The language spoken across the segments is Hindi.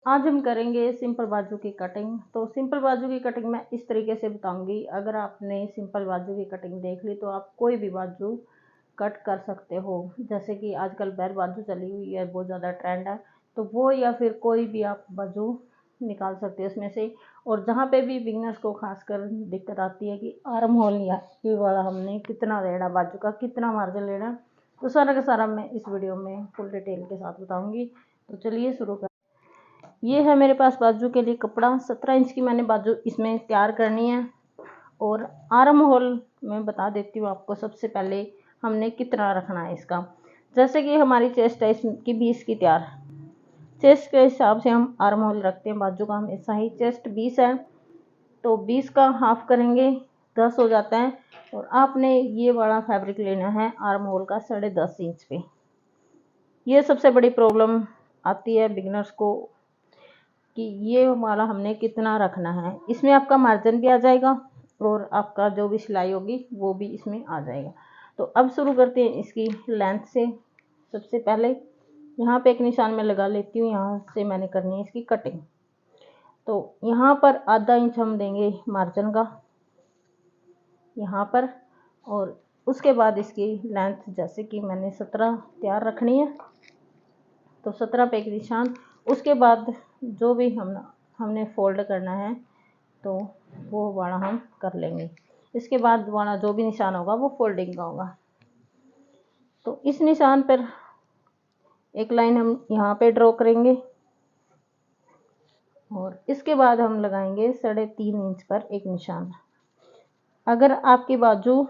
आज हम करेंगे सिंपल बाजू की कटिंग। तो सिंपल बाजू की कटिंग मैं इस तरीके से बताऊंगी। अगर आपने सिंपल बाजू की कटिंग देख ली तो आप कोई भी बाजू कट कर सकते हो। जैसे कि आजकल बैर बाजू चली हुई है, बहुत ज़्यादा ट्रेंड है, तो वो या फिर कोई भी आप बाजू निकाल सकते हो उसमें से। और जहाँ पे भी बिगनर्स को खासकर दिक्कत आती है कि आर्म होल या ये वाला हमने कितना लेना, बाजू का कितना मार्जिन लेना, तो सारा का सारा मैं इस वीडियो में फुल डिटेल के साथ बताऊंगी। तो चलिए शुरू कर। ये है मेरे पास बाजू के लिए कपड़ा। 17 इंच की मैंने बाजू इसमें तैयार करनी है। और आर्म होल मैं बता देती हूँ आपको। सबसे पहले हमने कितना रखना है इसका। जैसे कि हमारी चेस्ट है इसकी 20 की तैयार, चेस्ट के हिसाब से हम आर्म होल रखते हैं बाजू का हमेशा ही। चेस्ट 20 है तो 20 का हाफ करेंगे, 10 हो जाता है। और आपने ये वाला फैब्रिक लेना है आर्म होल का 10.5 इंच पे। ये सबसे बड़ी प्रॉब्लम आती है बिगनर्स को कि ये वाला हमने कितना रखना है। इसमें आपका मार्जिन भी आ जाएगा और आपका जो भी सिलाई होगी वो भी इसमें आ जाएगा। तो अब शुरू करते हैं इसकी लेंथ से। सबसे पहले यहाँ पे एक निशान में लगा लेती हूँ, यहाँ से मैंने करनी है इसकी कटिंग। तो यहाँ पर आधा इंच हम देंगे मार्जिन का यहाँ पर। और उसके बाद इसकी लेंथ जैसे कि मैंने 17 तैयार रखनी है, तो 17 पे एक निशान। उसके बाद जो भी हमने फोल्ड करना है तो वो वाला हम कर लेंगे। इसके बाद वाला जो भी निशान होगा वो फोल्डिंग का होगा। तो इस निशान पर एक लाइन हम यहाँ पे ड्रॉ करेंगे और इसके बाद हम लगाएंगे 3.5 इंच पर एक निशान। अगर आपकी बाजू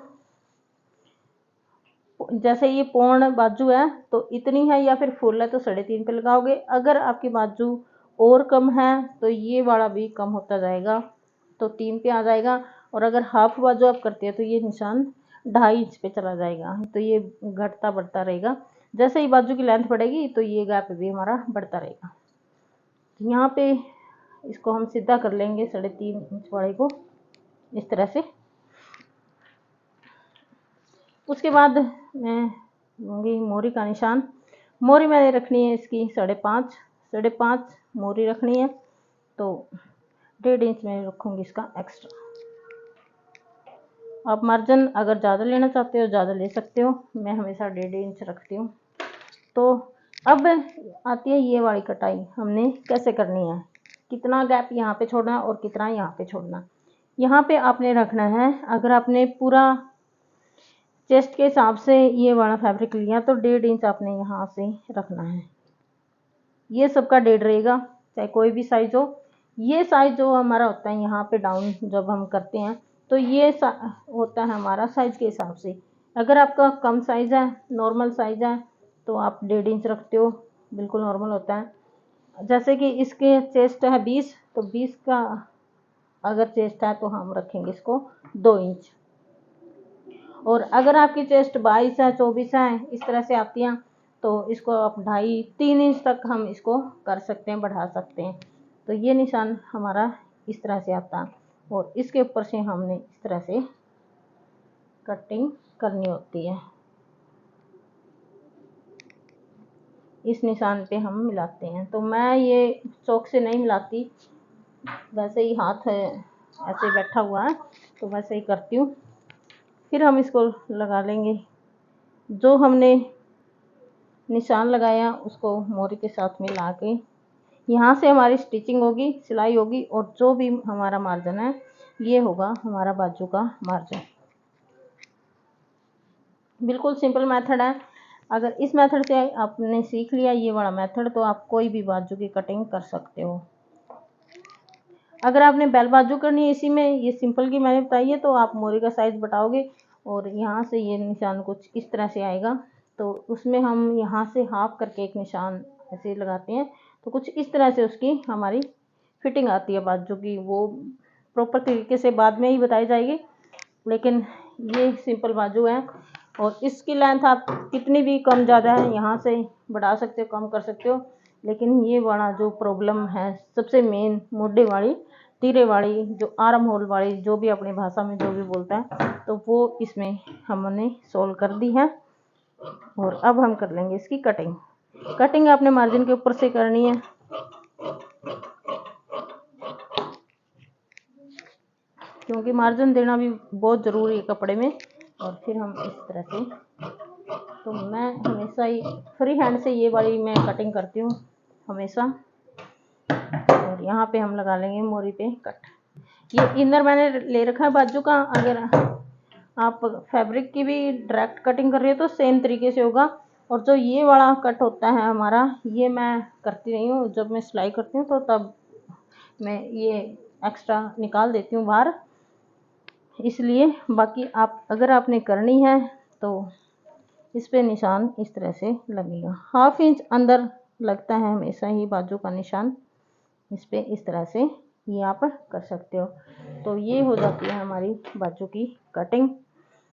जैसे ये पूर्ण बाजू है तो इतनी है, या फिर फुल है तो 3.5 पे लगाओगे। अगर आपकी बाजू और कम है तो ये वाला भी कम होता जाएगा, तो 3 पे आ जाएगा। और अगर हाफ बाजू आप करते हैं तो ये निशान 2.5 इंच पे चला जाएगा, तो ये घटता बढ़ता रहेगा। जैसे ही बाजू की लेंथ बढ़ेगी तो ये गैप भी हमारा बढ़ता रहेगा। यहाँ पे इसको हम सीधा कर लेंगे 3.5 इंच वाले को इस तरह से। उसके बाद मैं लूँगी मोरी का निशान। मोरी मैंने रखनी है इसकी 5.5 मोरी रखनी है, तो 1.5 इंच में रखूँगी इसका एक्स्ट्रा। आप मार्जिन अगर ज़्यादा लेना चाहते हो ज़्यादा ले सकते हो, मैं हमेशा 1.5 इंच रखती हूँ। तो अब आती है ये वाली कटाई, हमने कैसे करनी है, कितना गैप यहाँ पे छोड़ना है और कितना यहाँ पे छोड़ना। यहाँ पे आपने रखना है, अगर आपने पूरा चेस्ट के हिसाब से ये वाला फैब्रिक लिया तो 1.5 इंच आपने यहाँ से रखना है। ये सबका 1.5 रहेगा, चाहे कोई भी साइज हो। ये साइज जो हमारा होता है यहाँ पे डाउन जब हम करते हैं तो ये होता है हमारा साइज के हिसाब से। अगर आपका कम साइज है, नॉर्मल साइज है, तो आप 1.5 इंच रखते हो, बिल्कुल नॉर्मल होता है। जैसे कि इसके चेस्ट है 20, तो 20 का अगर चेस्ट है तो हम रखेंगे इसको 2 इंच। और अगर आपकी चेस्ट 22 है, 24 है, इस तरह से आती हैं तो इसको आप 2.5-3 इंच तक हम इसको कर सकते हैं, बढ़ा सकते हैं। तो ये निशान हमारा इस तरह से आता है और इसके ऊपर से हमने इस तरह से कटिंग करनी होती है। इस निशान पे हम मिलाते हैं। तो मैं ये चौक से नहीं मिलाती, वैसे ही हाथ है ऐसे बैठा हुआ है तो वैसे ही करती हूँ। फिर हम इसको लगा लेंगे। जो हमने निशान लगाया उसको मोरी के साथ मिला के यहाँ से हमारी स्टिचिंग होगी, सिलाई होगी, और जो भी हमारा मार्जिन है ये होगा हमारा बाजू का मार्जिन। बिल्कुल सिंपल मेथड है। अगर इस मेथड से आपने सीख लिया ये वाला मेथड तो आप कोई भी बाजू की कटिंग कर सकते हो। अगर आपने बेल बाजू करनी है इसी में, ये सिंपल की मैंने बताई है, तो आप मोरी का साइज बताओगे और यहाँ से ये निशान कुछ इस तरह से आएगा। तो उसमें हम यहाँ से हाफ करके एक निशान ऐसे लगाते हैं, तो कुछ इस तरह से उसकी हमारी फिटिंग आती है बाजू की। वो प्रॉपर तरीके से बाद में ही बताई जाएगी, लेकिन ये सिंपल बाजू है। और इसकी लेंथ आप कितनी भी कम ज़्यादा है यहाँ से बढ़ा सकते हो, कम कर सकते हो। लेकिन ये वाला जो प्रॉब्लम है सबसे मेन, मोढे वाली, तीरे वाली, जो आर्म होल वाली, जो भी अपनी भाषा में जो भी बोलता है, तो वो इसमें हमने सोल्व कर दी है। और अब हम कर लेंगे इसकी कटिंग। कटिंग आपने मार्जिन के ऊपर से करनी है। क्योंकि मार्जिन देना भी बहुत ज़रूरी है कपड़े में। और फिर हम इस तरह से, तो मैं हमेशा ही फ्री हैंड से ये वाली मैं कटिंग करती हूँ हमेशा। और यहाँ पे हम लगा लेंगे मोरी पे कट। ये इनर मैंने ले रखा है बाजू का। अगर आप फैब्रिक की भी डायरेक्ट कटिंग कर रही हो तो सेम तरीके से होगा। और जो ये वाला कट होता है हमारा, ये मैं करती नहीं हूँ। जब मैं सिलाई करती हूँ तो तब मैं ये एक्स्ट्रा निकाल देती हूँ बाहर, इसलिए। बाकी आप अगर आपने करनी है तो इस पे निशान इस तरह से लगेगा। 1/2 इंच अंदर लगता है हमेशा ही बाजू का निशान। इस पे इस तरह से ये आप कर सकते हो। तो ये हो जाती है हमारी बाजू की कटिंग।